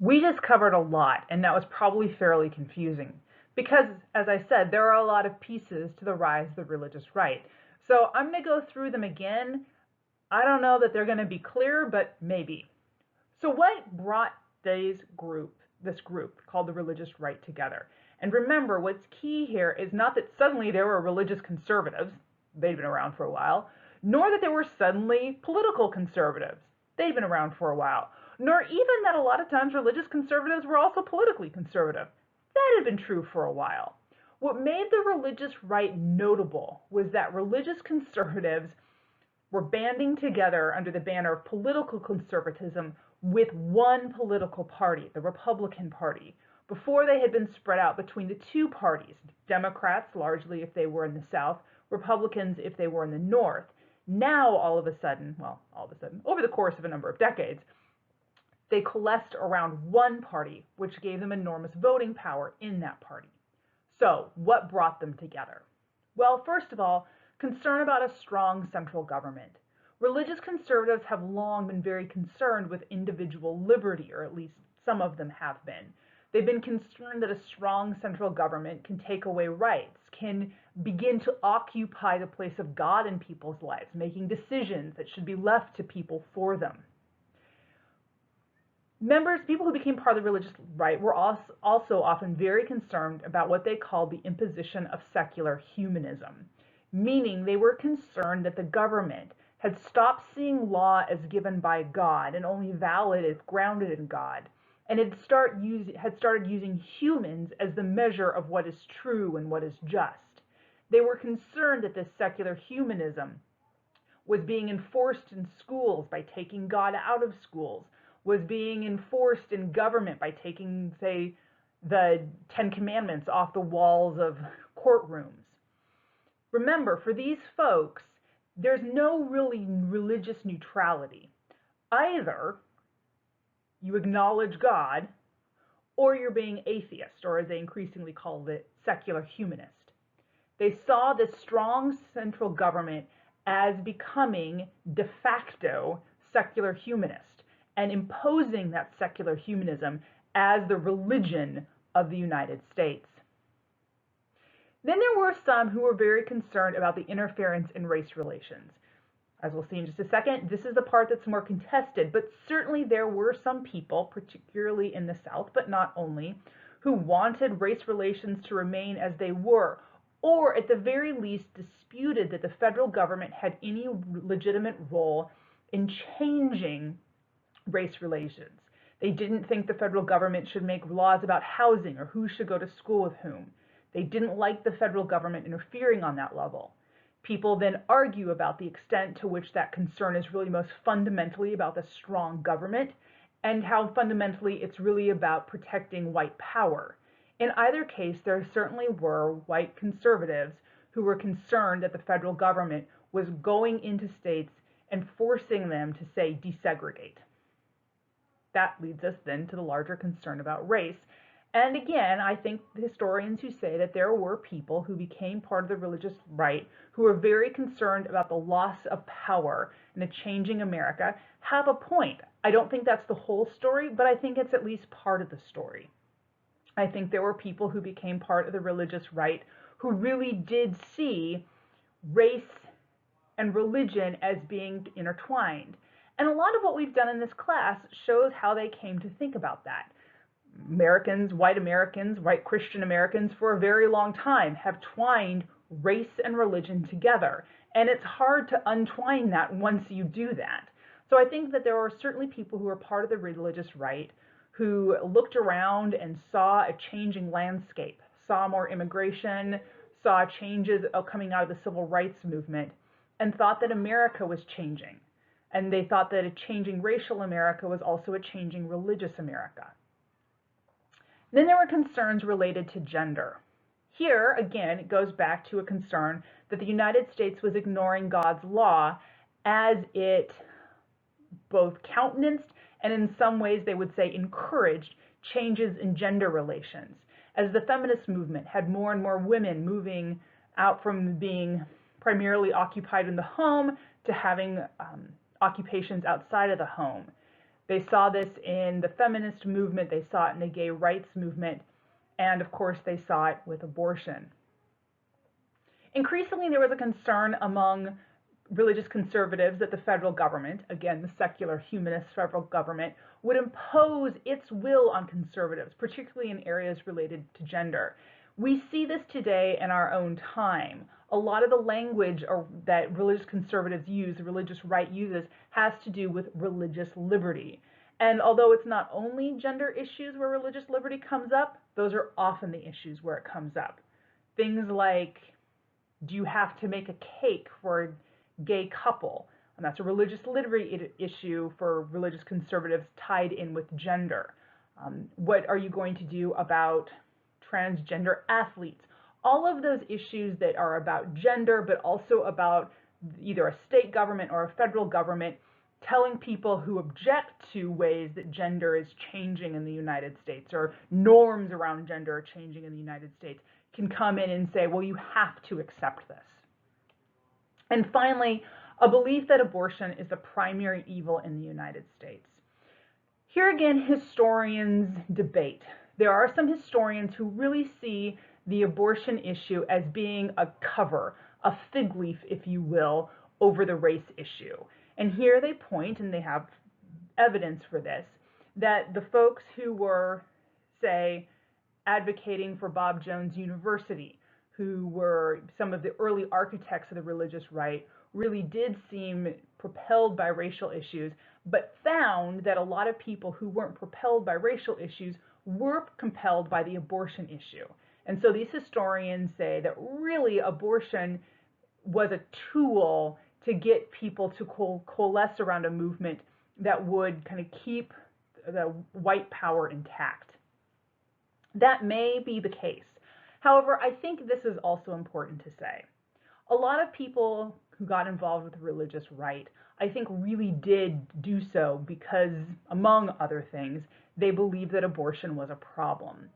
We just covered a lot, and that was probably fairly confusing because, as I said, there are a lot of pieces to the rise of the religious right. So I'm going to go through them again. I don't know that they're going to be clear, but maybe. So what brought this group called the religious right together? And remember, what's key here is not that suddenly there were religious conservatives, they'd been around for a while, nor that there were suddenly political conservatives, they'd been around for a while, nor even that a lot of times religious conservatives were also politically conservative. That had been true for a while. What made the religious right notable was that religious conservatives were banding together under the banner of political conservatism with one political party, the Republican Party, before they had been spread out between the two parties, Democrats largely if they were in the South, Republicans if they were in the North. Now, all of a sudden, over the course of a number of decades, they coalesced around one party, which gave them enormous voting power in that party. So, what brought them together? Well, first of all, concern about a strong central government. Religious conservatives have long been very concerned with individual liberty, or at least some of them have been. They've been concerned that a strong central government can take away rights, can begin to occupy the place of God in people's lives, making decisions that should be left to people for them. People who became part of the religious right were also often very concerned about what they called the imposition of secular humanism, meaning they were concerned that the government had stopped seeing law as given by God and only valid if grounded in God, and had started using humans as the measure of what is true and what is just. They were concerned that this secular humanism was being enforced in schools by taking God out of schools, was being enforced in government by taking, say, the Ten Commandments off the walls of courtrooms. Remember, for these folks, there's no really religious neutrality. Either you acknowledge God, or you're being atheist, or as they increasingly called it, secular humanist. They saw this strong central government as becoming de facto secular humanist and imposing that secular humanism as the religion of the United States. Then there were some who were very concerned about the interference in race relations. As we'll see in just a second, this is the part that's more contested, but certainly there were some people, particularly in the South, but not only, who wanted race relations to remain as they were, or at the very least disputed that the federal government had any legitimate role in changing race relations. They didn't think the federal government should make laws about housing or who should go to school with whom. They didn't like the federal government interfering on that level. People then argue about the extent to which that concern is really most fundamentally about the strong government and how fundamentally it's really about protecting white power. In either case, there certainly were white conservatives who were concerned that the federal government was going into states and forcing them to, say, desegregate. That leads us then to the larger concern about race. And again, I think the historians who say that there were people who became part of the religious right who were very concerned about the loss of power in a changing America have a point. I don't think that's the whole story, but I think it's at least part of the story. I think there were people who became part of the religious right who really did see race and religion as being intertwined. And a lot of what we've done in this class shows how they came to think about that. Americans, white Christian Americans, for a very long time have twined race and religion together. And it's hard to untwine that once you do that. So I think that there are certainly people who are part of the religious right who looked around and saw a changing landscape, saw more immigration, saw changes coming out of the civil rights movement, and thought that America was changing. And they thought that a changing racial America was also a changing religious America. Then there were concerns related to gender. Here, again, it goes back to a concern that the United States was ignoring God's law as it both countenanced and in some ways they would say encouraged changes in gender relations. As the feminist movement had more and more women moving out from being primarily occupied in the home to having occupations outside of the home. They saw this in the feminist movement, they saw it in the gay rights movement, and of course they saw it with abortion. Increasingly, there was a concern among religious conservatives that the federal government, again, the secular humanist federal government, would impose its will on conservatives, particularly in areas related to gender. We see this today in our own time. A lot of the language that religious conservatives use, the religious right uses, has to do with religious liberty. And although it's not only gender issues where religious liberty comes up, those are often the issues where it comes up. Things like, do you have to make a cake for a gay couple? And that's a religious liberty issue for religious conservatives tied in with gender. What are you going to do about transgender athletes? All of those issues that are about gender, but also about either a state government or a federal government telling people who object to ways that gender is changing in the United States or norms around gender are changing in the United States can come in and say, well, you have to accept this. And finally, a belief that abortion is the primary evil in the United States. Here again, historians debate. There are some historians who really see the abortion issue as being a cover, a fig leaf, if you will, over the race issue. And here they point, and they have evidence for this, that the folks who were, say, advocating for Bob Jones University, who were some of the early architects of the religious right, really did seem propelled by racial issues, but found that a lot of people who weren't propelled by racial issues were compelled by the abortion issue. And so these historians say that really abortion was a tool to get people to coalesce around a movement that would kind of keep the white power intact. That may be the case. However, I think this is also important to say. A lot of people who got involved with the religious right, I think really did do so because, among other things, they believed that abortion was a problem.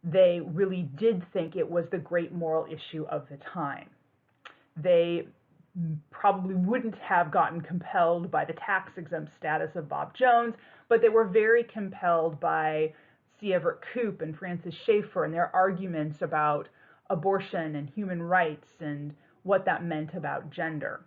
They really did think it was the great moral issue of the time. They probably wouldn't have gotten compelled by the tax-exempt status of Bob Jones, but they were very compelled by C. Everett Koop and Francis Schaeffer and their arguments about abortion and human rights and what that meant about gender.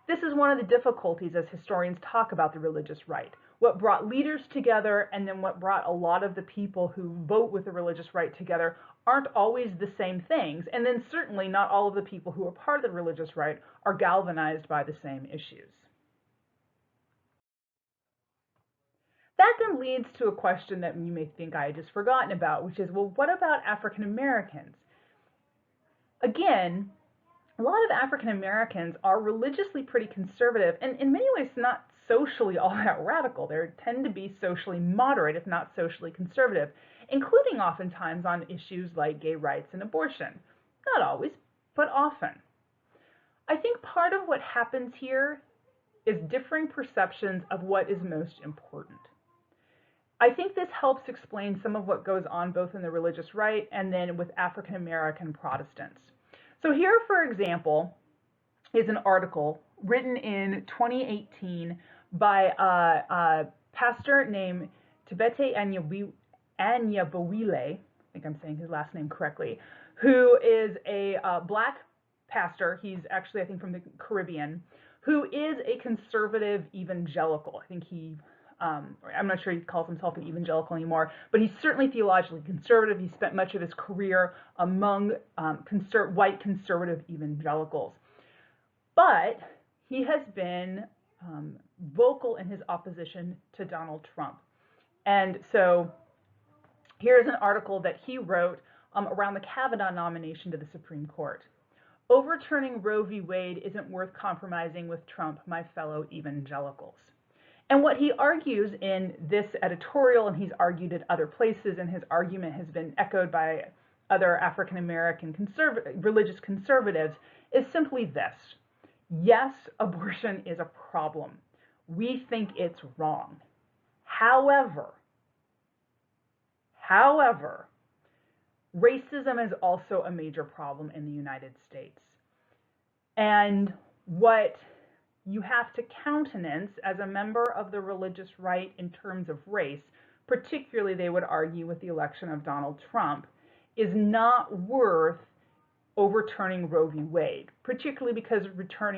This is one of the difficulties as historians talk about the religious right. What brought leaders together and then what brought a lot of the people who vote with the religious right together aren't always the same things, and then certainly not all of the people who are part of the religious right are galvanized by the same issues. That then leads to a question that you may think I had just forgotten about, which is, well, what about African Americans? Again, a lot of African Americans are religiously pretty conservative and in many ways not socially all that radical. They tend to be socially moderate, if not socially conservative, including oftentimes on issues like gay rights and abortion. Not always, but often. I think part of what happens here is differing perceptions of what is most important. I think this helps explain some of what goes on both in the religious right and then with African American Protestants. So here, for example, is an article written in 2018 by a pastor named Tebete Anyabwile, I think I'm saying his last name correctly, who is a black pastor. He's actually, I think, from the Caribbean, who is a conservative evangelical. I think I'm not sure he calls himself an evangelical anymore, but he's certainly theologically conservative. He spent much of his career among white conservative evangelicals. But he has been vocal in his opposition to Donald Trump. And so here's an article that he wrote around the Kavanaugh nomination to the Supreme Court. Overturning Roe v. Wade isn't worth compromising with Trump, my fellow evangelicals. And what he argues in this editorial, and he's argued at other places, and his argument has been echoed by other African American religious conservatives, is simply this. Yes, abortion is a problem. We think it's wrong. However, racism is also a major problem in the United States. And what you have to countenance as a member of the religious right in terms of race, particularly they would argue with the election of Donald Trump, is not worth overturning Roe v. Wade, particularly because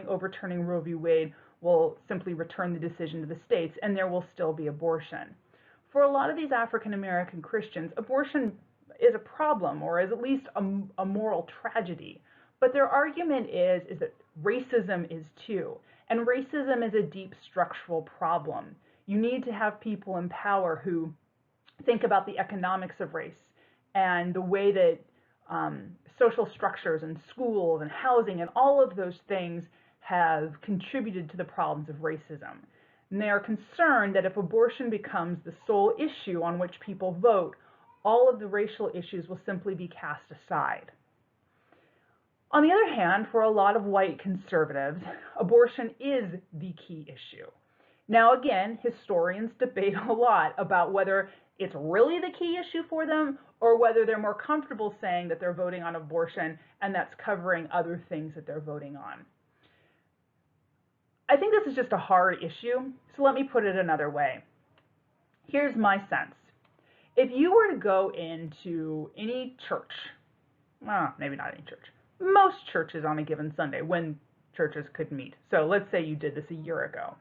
overturning Roe v. Wade will simply return the decision to the states and there will still be abortion. For a lot of these African American Christians, abortion is a problem, or is at least a moral tragedy. But their argument is that racism is too. And racism is a deep structural problem. You need to have people in power who think about the economics of race and the way that social structures and schools and housing and all of those things have contributed to the problems of racism. And they are concerned that if abortion becomes the sole issue on which people vote, all of the racial issues will simply be cast aside. On the other hand, for a lot of white conservatives, abortion is the key issue. Now, again, historians debate a lot about whether it's really the key issue for them or whether they're more comfortable saying that they're voting on abortion and that's covering other things that they're voting on. I think this is just a hard issue, so let me put it another way. Here's my sense. If you were to go into any church, well, maybe not any church, most churches on a given Sunday when churches could meet. So let's say you did this a year ago,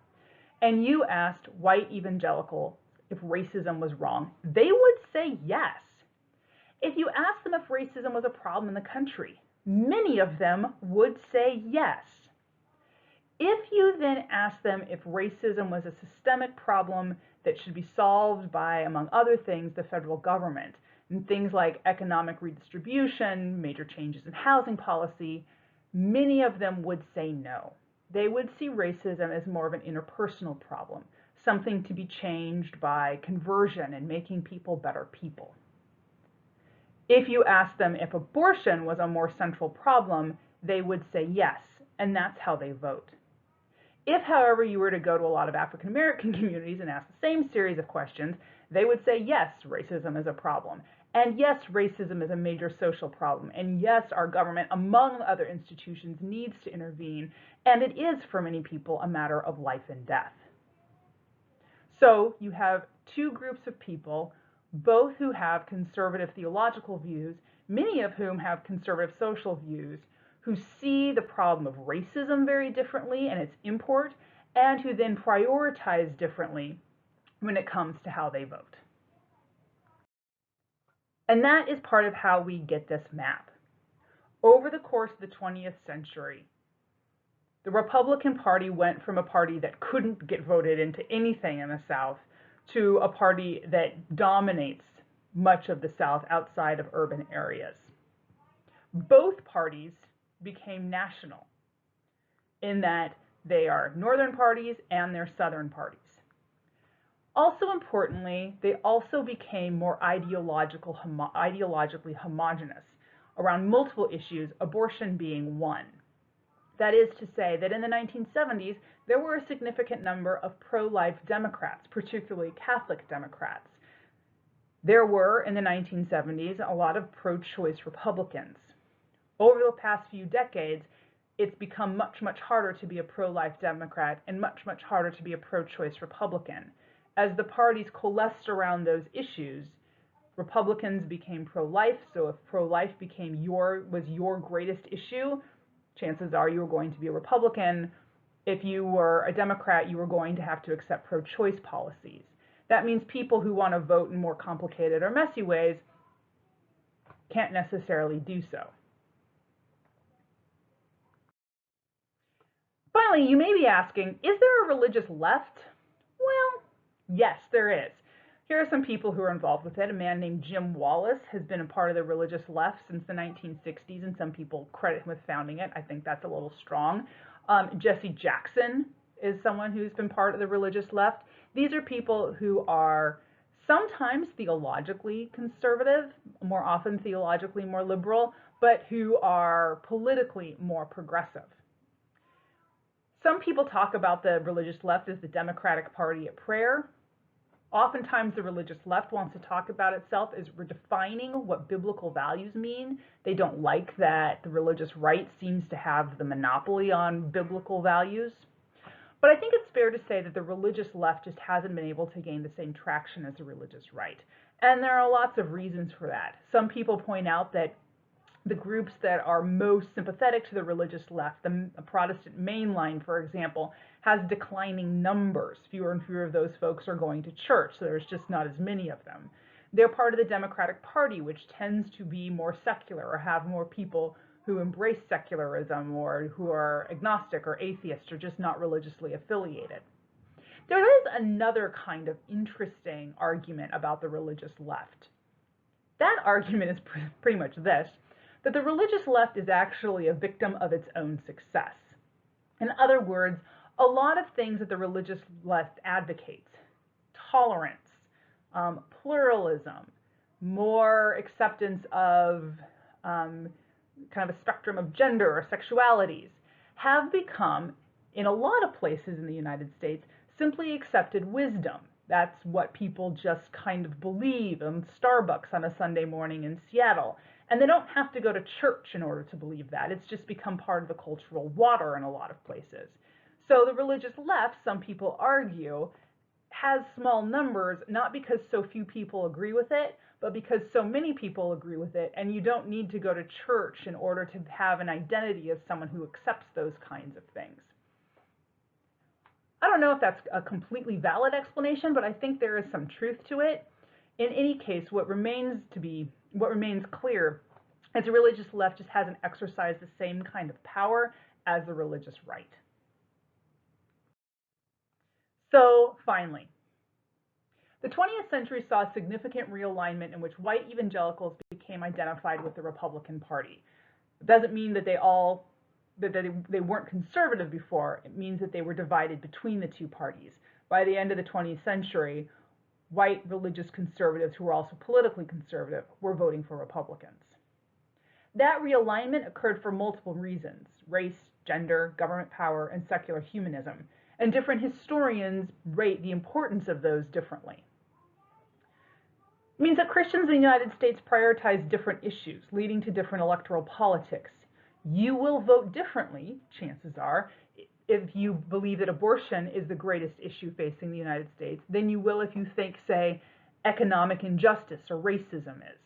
and you asked white evangelicals if racism was wrong, they would say yes. If you asked them if racism was a problem in the country, many of them would say yes. If you then ask them if racism was a systemic problem that should be solved by, among other things, the federal government, and things like economic redistribution, major changes in housing policy, many of them would say no. They would see racism as more of an interpersonal problem, something to be changed by conversion and making people better people. If you ask them if abortion was a more central problem, they would say yes, and that's how they vote. If, however, you were to go to a lot of African American communities and ask the same series of questions, they would say yes, racism is a problem. And yes, racism is a major social problem. And yes, our government, among other institutions, needs to intervene. And it is, for many people, a matter of life and death. So you have two groups of people, both who have conservative theological views, many of whom have conservative social views, who see the problem of racism very differently and its import, and who then prioritize differently when it comes to how they vote. And that is part of how we get this map. Over the course of the 20th century, the Republican Party went from a party that couldn't get voted into anything in the South to a party that dominates much of the South outside of urban areas. Both parties became national in that they are northern parties and they're southern parties. Also importantly, they also became more ideologically homogenous around multiple issues, abortion being one. That is to say that in the 1970s, there were a significant number of pro-life Democrats, particularly Catholic Democrats. There were, in the 1970s, a lot of pro-choice Republicans. Over the past few decades, it's become much, much harder to be a pro-life Democrat and much, much harder to be a pro-choice Republican. As the parties coalesced around those issues, Republicans became pro-life, so if pro-life was your greatest issue, chances are you were going to be a Republican. If you were a Democrat, you were going to have to accept pro-choice policies. That means people who want to vote in more complicated or messy ways can't necessarily do so. Finally, you may be asking, is there a religious left? Well, yes, there is. Here are some people who are involved with it. A man named Jim Wallis has been a part of the religious left since the 1960s, and some people credit him with founding it. I think that's a little strong. Jesse Jackson is someone who's been part of the religious left. These are people who are sometimes theologically conservative, more often theologically more liberal, but who are politically more progressive. Some people talk about the religious left as the Democratic Party at prayer. Oftentimes the religious left wants to talk about itself as redefining what biblical values mean. They don't like that the religious right seems to have the monopoly on biblical values. But I think it's fair to say that the religious left just hasn't been able to gain the same traction as the religious right. And there are lots of reasons for that. Some people point out that the groups that are most sympathetic to the religious left, the Protestant mainline, for example, has declining numbers. Fewer and fewer of those folks are going to church, so there's just not as many of them. They're part of the Democratic Party, which tends to be more secular or have more people who embrace secularism or who are agnostic or atheist or just not religiously affiliated. There is another kind of interesting argument about the religious left. That argument is pretty much this, that the religious left is actually a victim of its own success. In other words, a lot of things that the religious left advocates, tolerance, pluralism, more acceptance of kind of a spectrum of gender or sexualities, have become, in a lot of places in the United States, simply accepted wisdom. That's what people just kind of believe in Starbucks on a Sunday morning in Seattle. And they don't have to go to church in order to believe that. It's just become part of the cultural water in a lot of places. So the religious left, some people argue, has small numbers, not because so few people agree with it, but because so many people agree with it, and you don't need to go to church in order to have an identity as someone who accepts those kinds of things. I don't know if that's a completely valid explanation, but I think there is some truth to it. In any case, what remains clear is the religious left just hasn't exercised the same kind of power as the religious right. So finally, the 20th century saw significant realignment in which white evangelicals became identified with the Republican Party. It doesn't mean that they weren't conservative before. It means that they were divided between the two parties. By the end of the 20th century, white religious conservatives who were also politically conservative were voting for Republicans. That realignment occurred for multiple reasons: race, gender, government power, and secular humanism. And different historians rate the importance of those differently. It means that Christians in the United States prioritize different issues, leading to different electoral politics. You will vote differently, chances are, if you believe that abortion is the greatest issue facing the United States than you will if you think, say, economic injustice or racism is.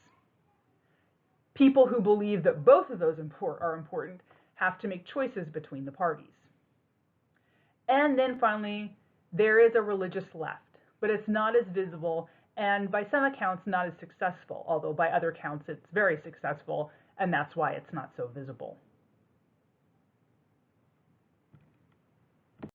People who believe that both of those are important have to make choices between the parties. And then finally, there is a religious left, but it's not as visible and by some accounts not as successful, although by other accounts it's very successful, and that's why it's not so visible.